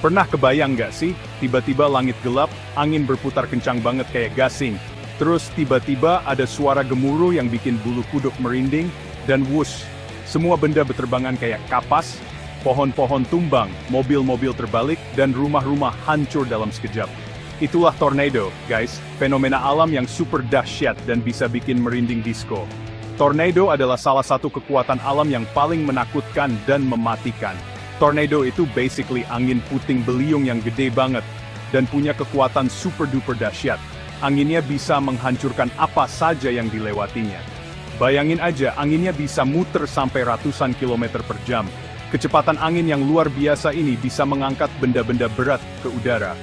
Pernah kebayang nggak sih, tiba-tiba langit gelap, angin berputar kencang banget kayak gasing. Terus tiba-tiba ada suara gemuruh yang bikin bulu kuduk merinding, dan wush, semua benda berterbangan kayak kapas, pohon-pohon tumbang, mobil-mobil terbalik, dan rumah-rumah hancur dalam sekejap. Itulah tornado, guys, fenomena alam yang super dahsyat dan bisa bikin merinding disco. Tornado adalah salah satu kekuatan alam yang paling menakutkan dan mematikan. Tornado itu basically angin puting beliung yang gede banget, dan punya kekuatan super duper dahsyat. Anginnya bisa menghancurkan apa saja yang dilewatinya. Bayangin aja, anginnya bisa muter sampai ratusan kilometer per jam. Kecepatan angin yang luar biasa ini bisa mengangkat benda-benda berat ke udara.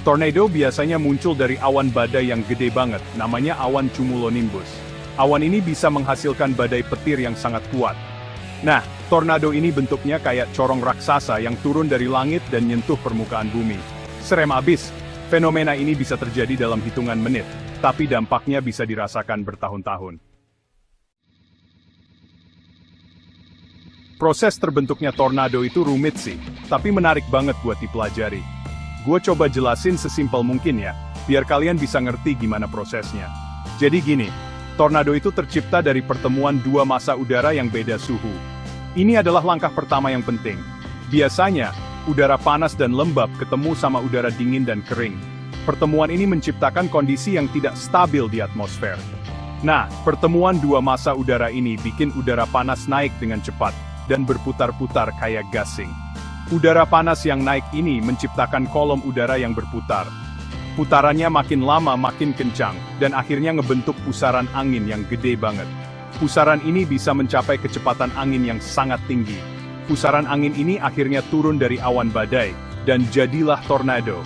Tornado biasanya muncul dari awan badai yang gede banget, namanya awan cumulonimbus. Awan ini bisa menghasilkan badai petir yang sangat kuat. Nah, tornado ini bentuknya kayak corong raksasa yang turun dari langit dan nyentuh permukaan bumi. Serem abis, fenomena ini bisa terjadi dalam hitungan menit, tapi dampaknya bisa dirasakan bertahun-tahun. Proses terbentuknya tornado itu rumit sih, tapi menarik banget buat dipelajari. Gue coba jelasin sesimpel mungkin ya, biar kalian bisa ngerti gimana prosesnya. Jadi gini, tornado itu tercipta dari pertemuan dua massa udara yang beda suhu. Ini adalah langkah pertama yang penting. Biasanya, udara panas dan lembab ketemu sama udara dingin dan kering. Pertemuan ini menciptakan kondisi yang tidak stabil di atmosfer. Nah, pertemuan dua massa udara ini bikin udara panas naik dengan cepat, dan berputar-putar kayak gasing. Udara panas yang naik ini menciptakan kolom udara yang berputar. Putarannya makin lama makin kencang, dan akhirnya ngebentuk pusaran angin yang gede banget. Pusaran ini bisa mencapai kecepatan angin yang sangat tinggi. Pusaran angin ini akhirnya turun dari awan badai, dan jadilah tornado.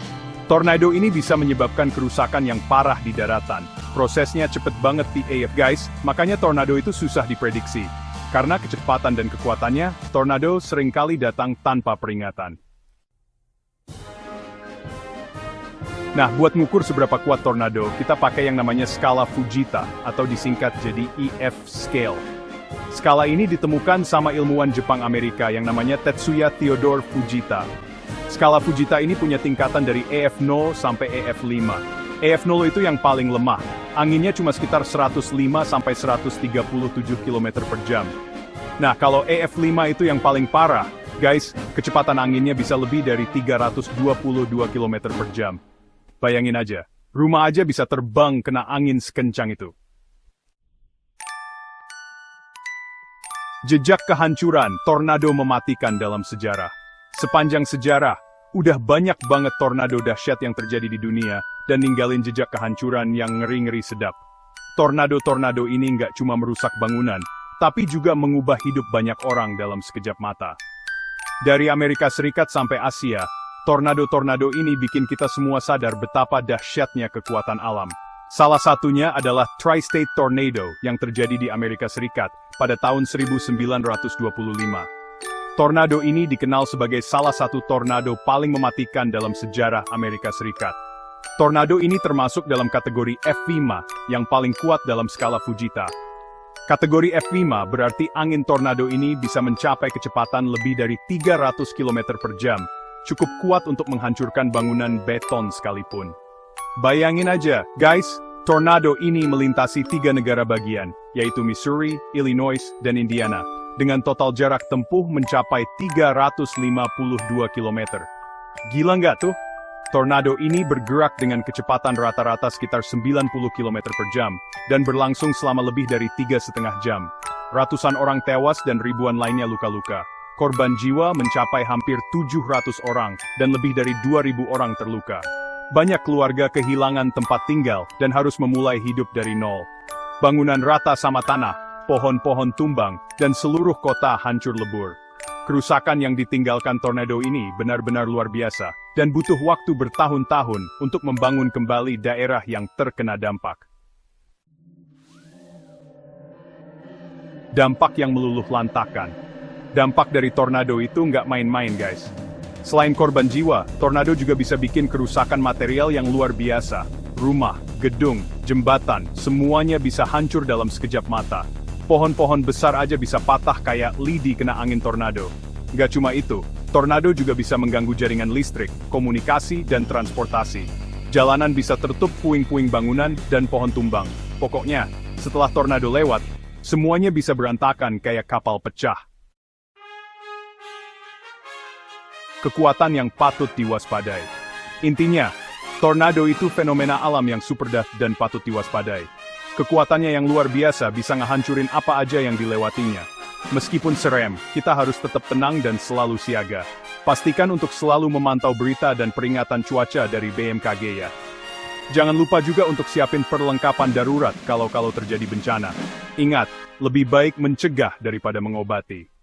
Tornado ini bisa menyebabkan kerusakan yang parah di daratan. Prosesnya cepet banget guys, makanya tornado itu susah diprediksi. Karena kecepatan dan kekuatannya, tornado seringkali datang tanpa peringatan. Nah, buat ngukur seberapa kuat tornado, kita pakai yang namanya skala Fujita, atau disingkat jadi EF scale. Skala ini ditemukan sama ilmuwan Jepang Amerika yang namanya Tetsuya Theodore Fujita. Skala Fujita ini punya tingkatan dari EF0 sampai EF5. EF0 itu yang paling lemah, anginnya cuma sekitar 105 sampai 137 km per jam. Nah, kalau EF5 itu yang paling parah, guys, kecepatan anginnya bisa lebih dari 322 km per jam. Bayangin aja, rumah aja bisa terbang kena angin sekencang itu. Jejak kehancuran, tornado mematikan dalam sejarah. Sepanjang sejarah, udah banyak banget tornado dahsyat yang terjadi di dunia, dan ninggalin jejak kehancuran yang ngeri-ngeri sedap. Tornado-tornado ini nggak cuma merusak bangunan, tapi juga mengubah hidup banyak orang dalam sekejap mata. Dari Amerika Serikat sampai Asia, tornado-tornado ini bikin kita semua sadar betapa dahsyatnya kekuatan alam. Salah satunya adalah Tri-State Tornado yang terjadi di Amerika Serikat pada tahun 1925. Tornado ini dikenal sebagai salah satu tornado paling mematikan dalam sejarah Amerika Serikat. Tornado ini termasuk dalam kategori F5 yang paling kuat dalam skala Fujita. Kategori F5 berarti angin tornado ini bisa mencapai kecepatan lebih dari 300 km per jam. Cukup kuat untuk menghancurkan bangunan beton sekalipun. Bayangin aja, guys, tornado ini melintasi 3 negara bagian, yaitu Missouri, Illinois, dan Indiana, dengan total jarak tempuh mencapai 352 km. Gila nggak tuh? Tornado ini bergerak dengan kecepatan rata-rata sekitar 90 km per jam, dan berlangsung selama lebih dari 3,5 jam. Ratusan orang tewas dan ribuan lainnya luka-luka. Korban jiwa mencapai hampir 700 orang, dan lebih dari 2.000 orang terluka. Banyak keluarga kehilangan tempat tinggal, dan harus memulai hidup dari nol. Bangunan rata sama tanah, pohon-pohon tumbang, dan seluruh kota hancur lebur. Kerusakan yang ditinggalkan tornado ini benar-benar luar biasa, dan butuh waktu bertahun-tahun untuk membangun kembali daerah yang terkena dampak. Dampak yang meluluh lantakan. Dampak dari tornado itu nggak main-main, guys. Selain korban jiwa, tornado juga bisa bikin kerusakan material yang luar biasa. Rumah, gedung, jembatan, semuanya bisa hancur dalam sekejap mata. Pohon-pohon besar aja bisa patah kayak lidi kena angin tornado. Nggak cuma itu, Tornado juga bisa mengganggu jaringan listrik, komunikasi, dan transportasi. Jalanan bisa tertutup puing-puing bangunan dan pohon tumbang. Pokoknya, setelah tornado lewat, semuanya bisa berantakan kayak kapal pecah. Kekuatan yang patut diwaspadai. Intinya, tornado itu fenomena alam yang super dahsyat dan patut diwaspadai. Kekuatannya yang luar biasa bisa ngehancurin apa aja yang dilewatinya. Meskipun serem, kita harus tetap tenang dan selalu siaga. Pastikan untuk selalu memantau berita dan peringatan cuaca dari BMKG ya. Jangan lupa juga untuk siapin perlengkapan darurat kalau terjadi bencana. Ingat, lebih baik mencegah daripada mengobati.